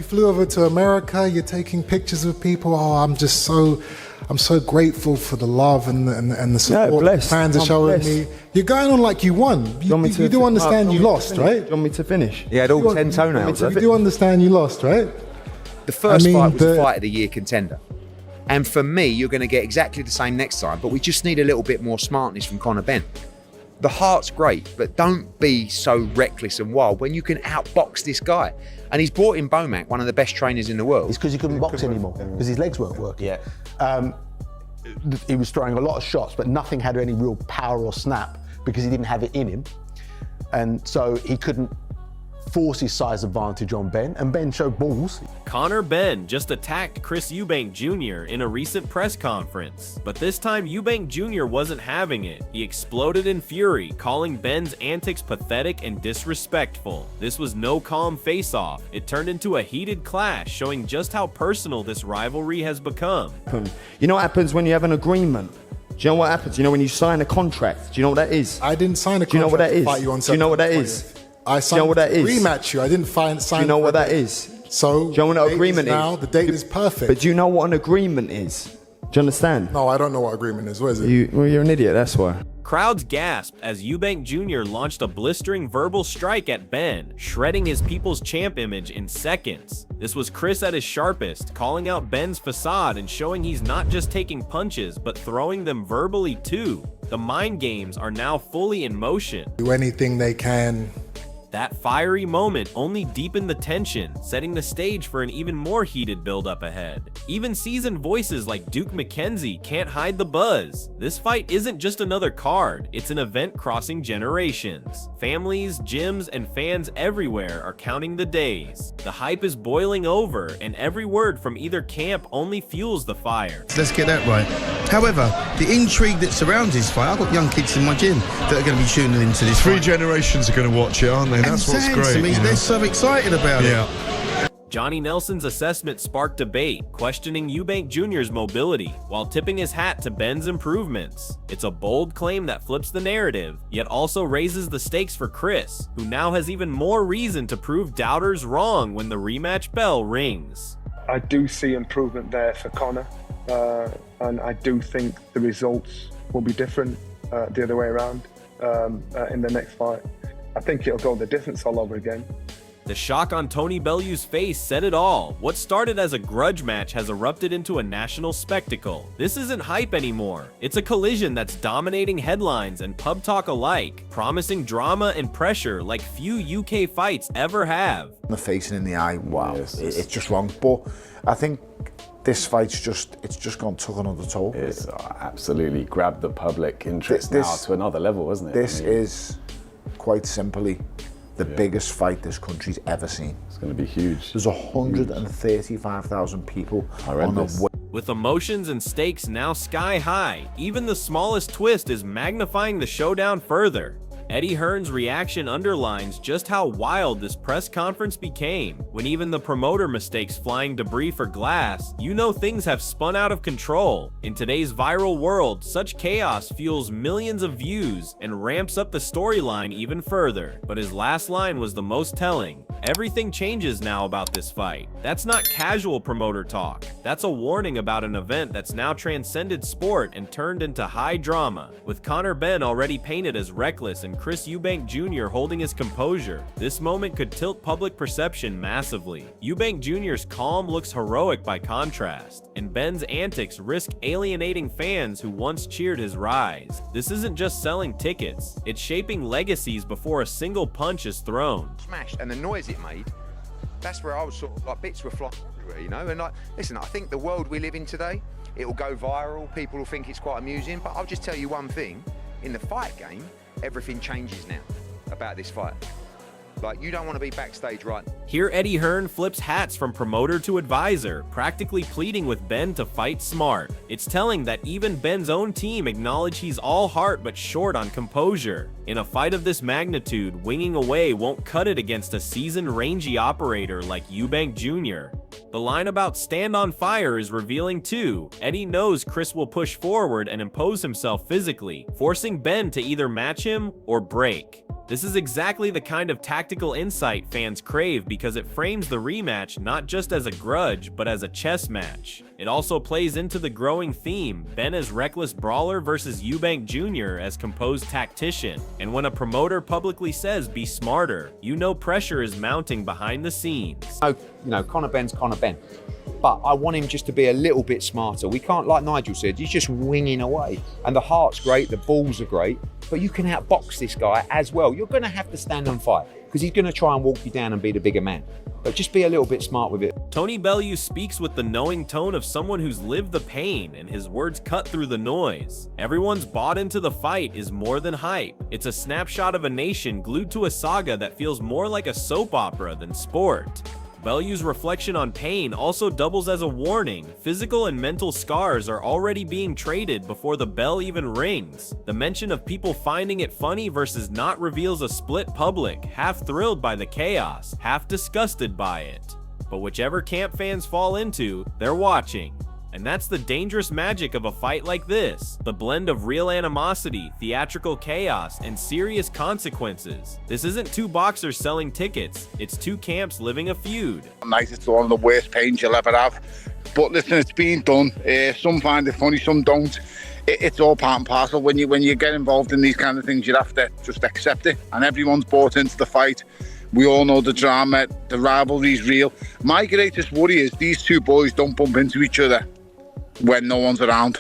You flew over to America, you're taking pictures with people. Oh, I'm so grateful for the love and the support the fans are showing me. You're going on like you won. You do understand you lost, right? Do you want me to finish? He had all 10 toenails. You do understand you lost, right? The first fight was a fight of the year contender. And for me, you're going to get exactly the same next time, but we just need a little bit more smartness from Conor Benn. The heart's great, but don't be so reckless and wild when you can outbox this guy. And he's brought in Bomac, one of the best trainers in the world. It's because he couldn't box anymore, because his legs weren't working. Yeah. He was throwing a lot of shots, but nothing had any real power or snap because he didn't have it in him. And so he couldn't force his size advantage on Ben, and Ben showed balls. Conor Benn just attacked Chris Eubank Jr. in a recent press conference, but this time Eubank Jr. wasn't having it. He exploded in fury, calling Benn's antics pathetic and disrespectful. This was no calm face-off. It turned into a heated clash, showing just how personal this rivalry has become. You know what happens when you have an agreement? Do you know what happens? You know when you sign a contract? Do you know what that is? I didn't sign a contract. Do you know what that is? To fight you on Do you know what that is? I signed what that is? rematch you. I didn't sign. Do you know what that is? So, do you know what an agreement is? Now the date is perfect. But do you know what an agreement is? Do you understand? No, I don't know what agreement is. What is it? Well, you're an idiot, that's why. Crowds gasped as Eubank Jr. launched a blistering verbal strike at Benn, shredding his People's Champ image in seconds. This was Chris at his sharpest, calling out Benn's facade and showing he's not just taking punches, but throwing them verbally too. The mind games are now fully in motion. Do anything they can. That fiery moment only deepened the tension, setting the stage for an even more heated build-up ahead. Even seasoned voices like Duke McKenzie can't hide the buzz. This fight isn't just another card, it's an event crossing generations. Families, gyms, and fans everywhere are counting the days. The hype is boiling over, and every word from either camp only fuels the fire. Let's get that right. However, the intrigue that surrounds this fight, I've got young kids in my gym that are going to be tuning into this Three fight. generations are going to watch it, aren't they? That's what's great. I mean, they're so excited about it. Johnny Nelson's assessment sparked debate, questioning Eubank Jr.'s mobility, while tipping his hat to Benn's improvements. It's a bold claim that flips the narrative, yet also raises the stakes for Chris, who now has even more reason to prove doubters wrong when the rematch bell rings. I do see improvement there for Conor, and I do think the results will be different the other way around in the next fight. I think it'll go the distance all over again. The shock on Tony Bellew's face said it all. What started as a grudge match has erupted into a national spectacle. This isn't hype anymore. It's a collision that's dominating headlines and pub talk alike, promising drama and pressure like few UK fights ever have. The face and in the eye, wow, it's just wrong. But I think this fight's just gone took another toll. It's absolutely grabbed the public interest now to another level, isn't it? This is quite simply the biggest fight this country's ever seen. It's going to be huge. There's 135,000 people on the way. With emotions and stakes now sky high, even the smallest twist is magnifying the showdown further. Eddie Hearn's reaction underlines just how wild this press conference became. When even the promoter mistakes flying debris for glass, you know things have spun out of control. In today's viral world, such chaos fuels millions of views and ramps up the storyline even further. But his last line was the most telling. Everything changes now about this fight. That's not casual promoter talk. That's a warning about an event that's now transcended sport and turned into high drama. With Conor Benn already painted as reckless and Chris Eubank Jr. holding his composure, this moment could tilt public perception massively. Eubank Jr.'s calm looks heroic by contrast, and Benn's antics risk alienating fans who once cheered his rise. This isn't just selling tickets, it's shaping legacies before a single punch is thrown. Smashed, and the noise it made, that's where I was sort of like, bits were flying everywhere, you know? And like, listen, I think the world we live in today, it'll go viral, people will think it's quite amusing, but I'll just tell you one thing, in the fight game, everything changes now about this fight. Like, you don't want to be backstage right now. Here Eddie Hearn flips hats from promoter to advisor, practically pleading with Benn to fight smart. It's telling that even Benn's own team acknowledge he's all heart but short on composure. In a fight of this magnitude, winging away won't cut it against a seasoned, rangy operator like Eubank Jr. The line about stand on fire is revealing too. Eddie knows Chris will push forward and impose himself physically, forcing Benn to either match him or break. This is exactly the kind of tactical insight fans crave because it frames the rematch not just as a grudge, but as a chess match. It also plays into the growing theme, Benn as reckless brawler versus Eubank Jr. as composed tactician. And when a promoter publicly says be smarter, you know pressure is mounting behind the scenes. You know, Conor Benn's Conor Benn. But I want him just to be a little bit smarter. We can't, like Nigel said, he's just winging away. And the heart's great, the balls are great, but you can outbox this guy as well. You're going to have to stand and fight because he's going to try and walk you down and be the bigger man. But just be a little bit smart with it. Tony Bellew speaks with the knowing tone of someone who's lived the pain, and his words cut through the noise. Everyone's bought into the fight is more than hype. It's a snapshot of a nation glued to a saga that feels more like a soap opera than sport. Bellew's reflection on pain also doubles as a warning. Physical and mental scars are already being traded before the bell even rings. The mention of people finding it funny versus not reveals a split public, half thrilled by the chaos, half disgusted by it. But whichever camp fans fall into, they're watching. And that's the dangerous magic of a fight like this. The blend of real animosity, theatrical chaos, and serious consequences. This isn't two boxers selling tickets, it's two camps living a feud. Nice, it's one of the worst pains you'll ever have. But listen, it's being done. Some find it funny, some don't. It's all part and parcel. When you get involved in these kind of things, you have to just accept it. And everyone's bought into the fight. We all know the drama, the rivalry's real. My greatest worry is these two boys don't bump into each other when no one's around.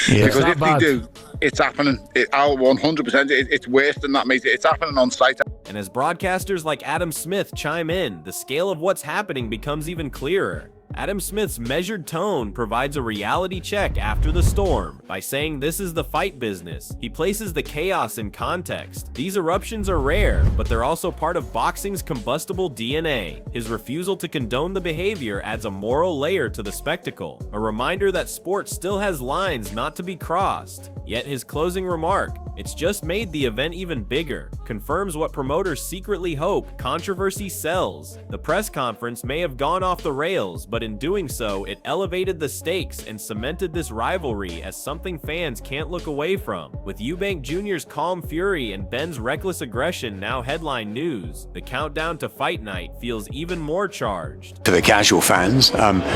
Yeah, because if they do, it's happening. 100%. It's worse than that, mate. It's happening on site. And as broadcasters like Adam Smith chime in, the scale of what's happening becomes even clearer. Adam Smith's measured tone provides a reality check after the storm. By saying this is the fight business, he places the chaos in context. These eruptions are rare, but they're also part of boxing's combustible DNA. His refusal to condone the behavior adds a moral layer to the spectacle, a reminder that sport still has lines not to be crossed. Yet his closing remark, "It's just made the event even bigger," confirms what promoters secretly hope: controversy sells. The press conference may have gone off the rails, but in doing so, it elevated the stakes and cemented this rivalry as something fans can't look away from. With Eubank Jr.'s calm fury and Benn's reckless aggression now headline news, the countdown to fight night feels even more charged. To the casual fans,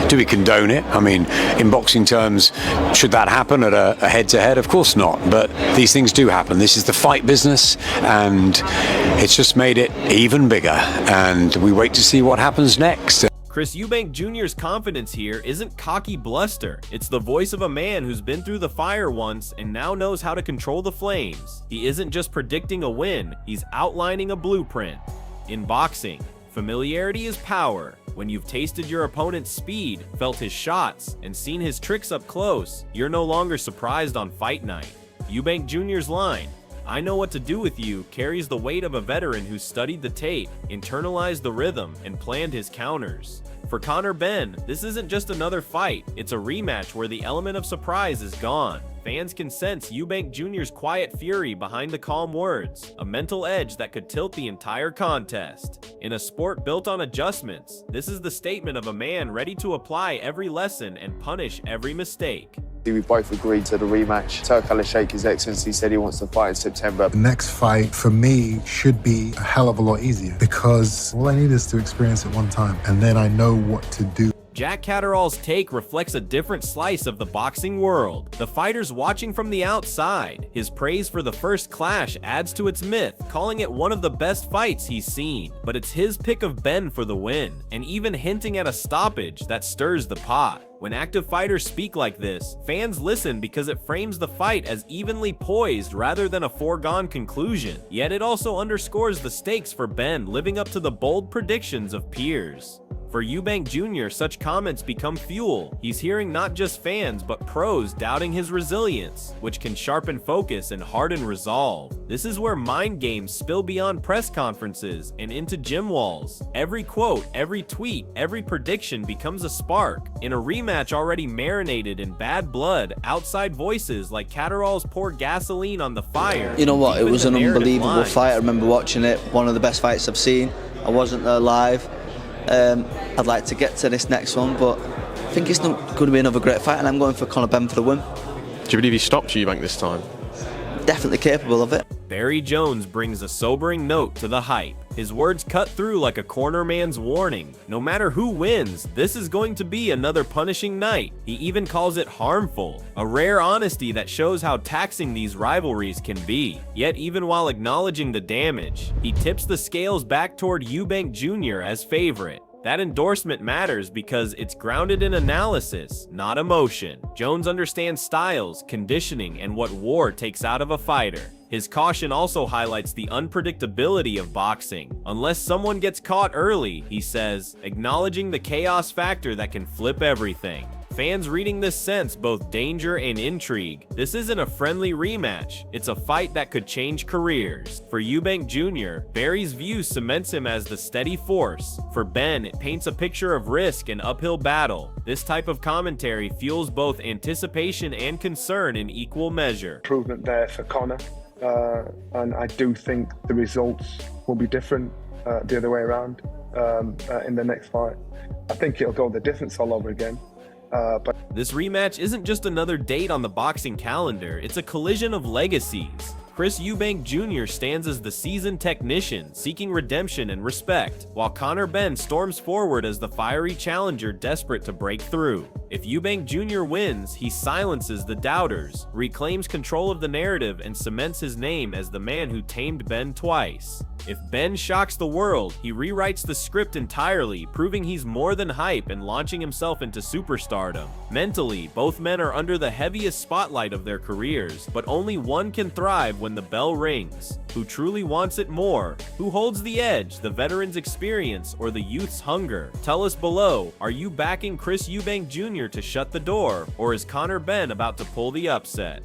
do we condone it? I mean, in boxing terms, should that happen at a head-to-head? Of course not, but these things do happen. This is the fight business, and it's just made it even bigger, and we wait to see what happens next. Chris Eubank Jr.'s confidence here isn't cocky bluster. It's the voice of a man who's been through the fire once and now knows how to control the flames. He isn't just predicting a win, he's outlining a blueprint. In boxing, familiarity is power. When you've tasted your opponent's speed, felt his shots, and seen his tricks up close, you're no longer surprised on fight night. Eubank Jr.'s line, "I know what to do with you," carries the weight of a veteran who studied the tape, internalized the rhythm, and planned his counters. For Conor Benn, this isn't just another fight, it's a rematch where the element of surprise is gone. Fans can sense Eubank Jr.'s quiet fury behind the calm words, a mental edge that could tilt the entire contest. In a sport built on adjustments, this is the statement of a man ready to apply every lesson and punish every mistake. We both agreed to the rematch. Turk Al-Sheikh, His Excellency, said he wants to fight in September. The next fight, for me, should be a hell of a lot easier because all I need is to experience it one time, and then I know what to do. Jack Catterall's take reflects a different slice of the boxing world. The fighter's watching from the outside. His praise for the first clash adds to its myth, calling it one of the best fights he's seen. But it's his pick of Benn for the win, and even hinting at a stoppage that stirs the pot. When active fighters speak like this, fans listen because it frames the fight as evenly poised rather than a foregone conclusion. Yet it also underscores the stakes for Benn living up to the bold predictions of peers. For Eubank Jr., such comments become fuel. He's hearing not just fans, but pros doubting his resilience, which can sharpen focus and harden resolve. This is where mind games spill beyond press conferences and into gym walls. Every quote, every tweet, every prediction becomes a spark. In a rematch already marinated in bad blood, outside voices like Catterall's pour gasoline on the fire. You know what, it was an unbelievable fight. I remember watching it, one of the best fights I've seen. I wasn't there live. I'd like to get to this next one, but I think it's not going to be another great fight, and I'm going for Conor Benn for the win. Do you believe he stopped Eubank this time? Definitely capable of it. Barry Jones brings a sobering note to the hype. His words cut through like a cornerman's warning. No matter who wins, this is going to be another punishing night. He even calls it harmful, a rare honesty that shows how taxing these rivalries can be. Yet even while acknowledging the damage, he tips the scales back toward Eubank Jr. as favorite. That endorsement matters because it's grounded in analysis, not emotion. Jones understands styles, conditioning, and what war takes out of a fighter. His caution also highlights the unpredictability of boxing. Unless someone gets caught early, he says, acknowledging the chaos factor that can flip everything. Fans reading this sense both danger and intrigue. This isn't a friendly rematch, it's a fight that could change careers. For Eubank Jr., Barry's view cements him as the steady force. For Benn, it paints a picture of risk and uphill battle. This type of commentary fuels both anticipation and concern in equal measure. Improvement there for Conor, and I do think the results will be different the other way around in the next fight. I think it'll go the distance all over again. This rematch isn't just another date on the boxing calendar, it's a collision of legacies. Chris Eubank Jr. stands as the seasoned technician, seeking redemption and respect, while Conor Benn storms forward as the fiery challenger desperate to break through. If Eubank Jr. wins, he silences the doubters, reclaims control of the narrative, and cements his name as the man who tamed Benn twice. If Benn shocks the world, he rewrites the script entirely, proving he's more than hype and launching himself into superstardom. Mentally, both men are under the heaviest spotlight of their careers, but only one can thrive when the bell rings. Who truly wants it more? Who holds the edge, the veteran's experience, or the youth's hunger? Tell us below, are you backing Chris Eubank Jr. to shut the door, or is Conor Benn about to pull the upset?